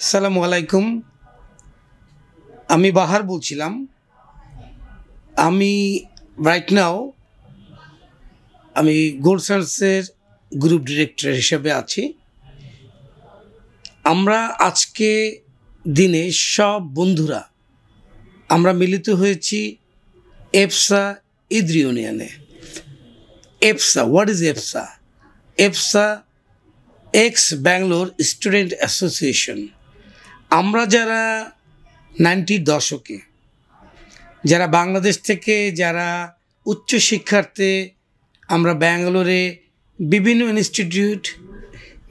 আসসালামু আলাইকুম। আমি বাহার বলছিলাম। আমি রাইট নাও আমি গোল্ড সায়েন্সের গ্রুপ ডিরেক্টর হিসেবে আছি। আমরা আজকে দিনে সব বন্ধুরা আমরা মিলিত হয়েছি এফসা ঈদ ইউনিয়নে। এফসা, হোয়াট ইজ এফসা? এফসা এক্স ব্যাঙ্গালোর স্টুডেন্ট অ্যাসোসিয়েশন। আমরা যারা 90-র দশকে যারা বাংলাদেশ থেকে যারা উচ্চশিক্ষার্থে আমরা ব্যাঙ্গালোরে বিভিন্ন ইনস্টিটিউট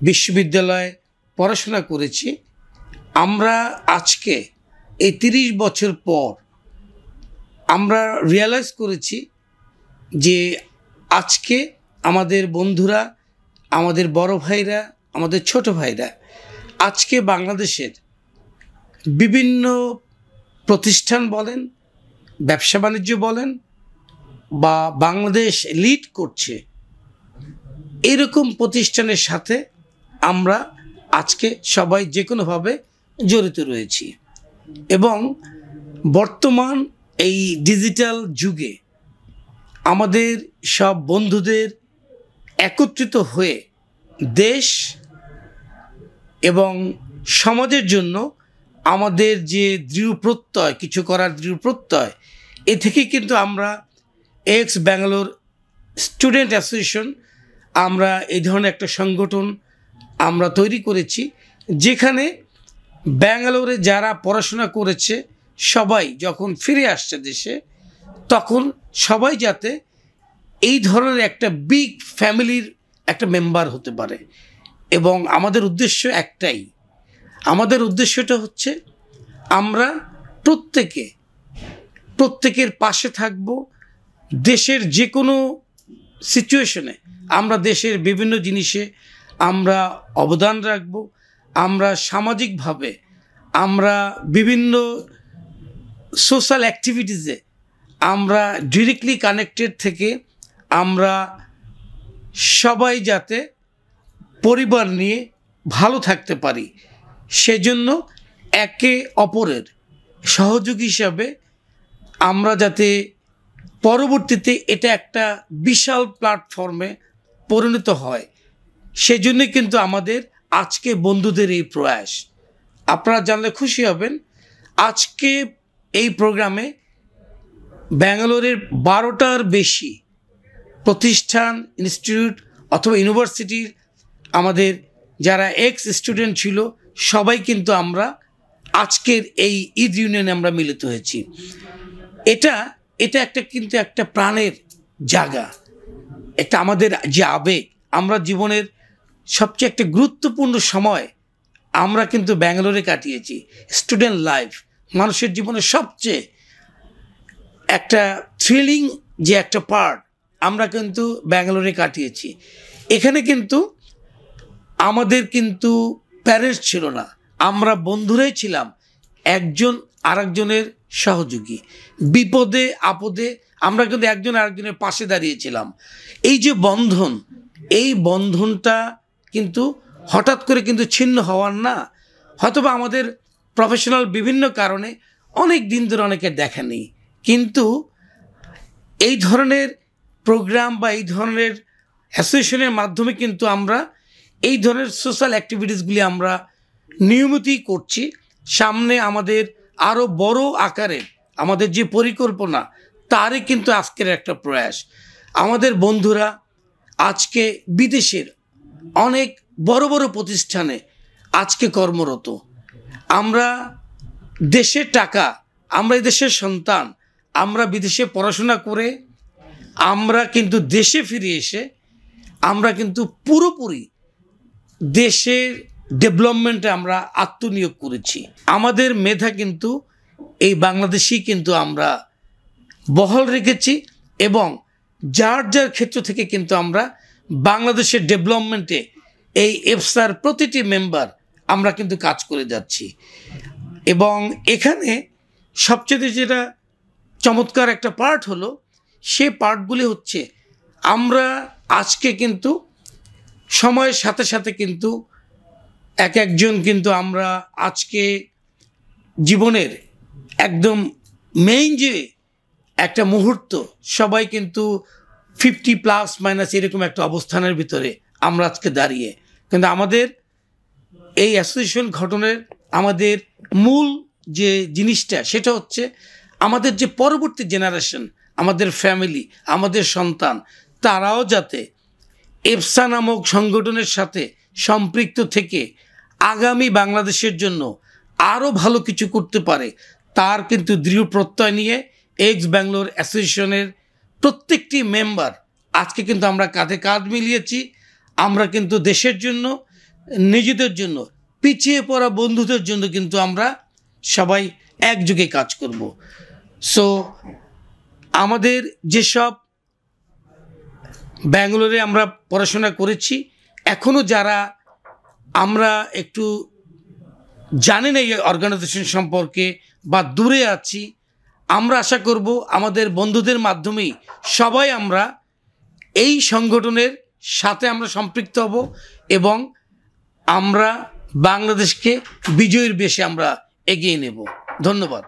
বিশ্ববিদ্যালয়ে পড়াশোনা করেছি, আমরা আজকে এই 30 বছর পর আমরা রিয়ালাইজ করেছি যে আজকে আমাদের বন্ধুরা, আমাদের বড় ভাইরা, আমাদের ছোট ভাইরা আজকে বাংলাদেশের বিভিন্ন প্রতিষ্ঠান বলেন, ব্যবসা বাণিজ্য বলেন বা বাংলাদেশ লিড করছে, এরকম প্রতিষ্ঠানের সাথে আমরা আজকে সবাই যে কোনোভাবে জড়িত রয়েছি। এবং বর্তমান এই ডিজিটাল যুগে আমাদের সব বন্ধুদের একত্রিত হয়ে দেশ এবং সমাজের জন্য আমাদের যে দৃঢ় প্রত্যয়, কিছু করার দৃঢ় প্রত্যয়, এ থেকেই কিন্তু আমরা এক্স ব্যাঙ্গালোর স্টুডেন্ট অ্যাসোসিয়েশন আমরা এই ধরনের একটা সংগঠন আমরা তৈরি করেছি, যেখানে ব্যাঙ্গালোরে যারা পড়াশোনা করেছে সবাই যখন ফিরে আসছে দেশে, তখন সবাই যাতে এই ধরনের একটা বিগ ফ্যামিলির একটা মেম্বার হতে পারে। এবং আমাদের উদ্দেশ্য একটাই, আমাদের উদ্দেশ্যটা হচ্ছে আমরা প্রত্যেকের পাশে থাকব। দেশের যে কোনো সিচুয়েশনে আমরা দেশের বিভিন্ন জিনিসে আমরা অবদান রাখব। আমরা সামাজিকভাবে আমরা বিভিন্ন সোশ্যাল অ্যাক্টিভিটিসে আমরা ডিরেক্টলি কানেক্টেড থেকে আমরা সবাই যাতে পরিবার নিয়ে ভালো থাকতে পারি, সেজন্য একে অপরের সহযোগী হিসাবে আমরা যাতে পরবর্তীতে এটা একটা বিশাল প্ল্যাটফর্মে পরিণত হয়, সেজন্যই কিন্তু আমাদের আজকে বন্ধুদের এই প্রয়াস। আপনারা জানলে খুশি হবেন, আজকে এই প্রোগ্রামে ব্যাঙ্গালোরের 12টার বেশি প্রতিষ্ঠান, ইনস্টিটিউট অথবা ইউনিভার্সিটির আমাদের যারা এক্স স্টুডেন্ট ছিল সবাই কিন্তু আমরা আজকের এই ঈদ ইউনিয়নে আমরা মিলিত হয়েছি। এটা কিন্তু একটা প্রাণের জায়গা, একটা আমাদের যে আবেগ, আমরা জীবনের সবচেয়ে একটা গুরুত্বপূর্ণ সময় আমরা কিন্তু ব্যাঙ্গালোরে কাটিয়েছি। স্টুডেন্ট লাইফ মানুষের জীবনের সবচেয়ে একটা থ্রিলিং যে একটা পার্ট আমরা কিন্তু ব্যাঙ্গালোরে কাটিয়েছি। এখানে কিন্তু আমাদের কিন্তু প্যারেন্টস ছিল না, আমরা বন্ধুরাই ছিলাম, একজন আরেকজনের সহযোগী। বিপদে আপদে আমরা কিন্তু একজন আরেকজনের পাশে দাঁড়িয়েছিলাম। এই যে বন্ধন, এই বন্ধনটা কিন্তু হঠাৎ করে কিন্তু ছিন্ন হওয়ার না। হয়তোবা আমাদের প্রফেশনাল বিভিন্ন কারণে অনেক দিন ধরে অনেকে দেখা নেই, কিন্তু এই ধরনের প্রোগ্রাম বা এই ধরনের অ্যাসোসিয়েশনের মাধ্যমে কিন্তু আমরা এই ধরনের সোশ্যাল অ্যাক্টিভিটিসগুলি আমরা নিয়মিতই করছি। সামনে আমাদের আরও বড় আকারের আমাদের যে পরিকল্পনা, তারই কিন্তু আজকের একটা প্রয়াস। আমাদের বন্ধুরা আজকে বিদেশের অনেক বড় বড় প্রতিষ্ঠানে আজকে কর্মরত। আমরা দেশের টাকা, আমরা এই দেশের সন্তান, আমরা বিদেশে পড়াশোনা করে আমরা কিন্তু দেশে ফিরে এসে আমরা কিন্তু পুরোপুরি দেশের ডেভেলপমেন্টে আমরা আত্মনিয়োগ করেছি। আমাদের মেধা কিন্তু এই বাংলাদেশেই কিন্তু আমরা বহাল রেখেছি এবং যার যার ক্ষেত্র থেকে কিন্তু আমরা বাংলাদেশের ডেভেলপমেন্টে এই এফসার প্রতিটি মেম্বার আমরা কিন্তু কাজ করে যাচ্ছি। এবং এখানে সবচেয়ে যেটা চমৎকার একটা পার্ট হলো, সে পার্টগুলি হচ্ছে আমরা আজকে কিন্তু সময়ের সাথে সাথে কিন্তু একজন কিন্তু আমরা আজকে জীবনের একদম মেইন যে একটা মুহূর্ত, সবাই কিন্তু 50 ± এরকম একটা অবস্থানের ভিতরে আমরা আজকে দাঁড়িয়ে। কিন্তু আমাদের এই অ্যাসোসিয়েশন গঠনের আমাদের মূল যে জিনিসটা সেটা হচ্ছে আমাদের যে পরবর্তী জেনারেশন, আমাদের ফ্যামিলি, আমাদের সন্তান, তারাও যাতে এফসা নামক সংগঠনের সাথে সম্পৃক্ত থেকে আগামী বাংলাদেশের জন্য আরও ভালো কিছু করতে পারে, তার কিন্তু দৃঢ় প্রত্যয় নিয়ে এক্স ব্যাঙ্গালোর অ্যাসোসিয়েশনের প্রত্যেকটি মেম্বার আজকে কিন্তু আমরা কাঁধে কাঁধ মিলিয়েছি। আমরা কিন্তু দেশের জন্য, নিজেদের জন্য, পিছিয়ে পড়া বন্ধুদের জন্য কিন্তু আমরা সবাই একযোগে কাজ করব। সো আমাদের যেসব ব্যাঙ্গালোরে আমরা পড়াশোনা করেছি, এখনও যারা আমরা একটু জানি না এই অর্গানাইজেশন সম্পর্কে বা দূরে আছি, আমরা আশা করব আমাদের বন্ধুদের মাধ্যমেই সবাই আমরা এই সংগঠনের সাথে আমরা সম্পৃক্ত হব এবং আমরা বাংলাদেশকে বিজয়ের বেশে আমরা এগিয়ে নেব। ধন্যবাদ।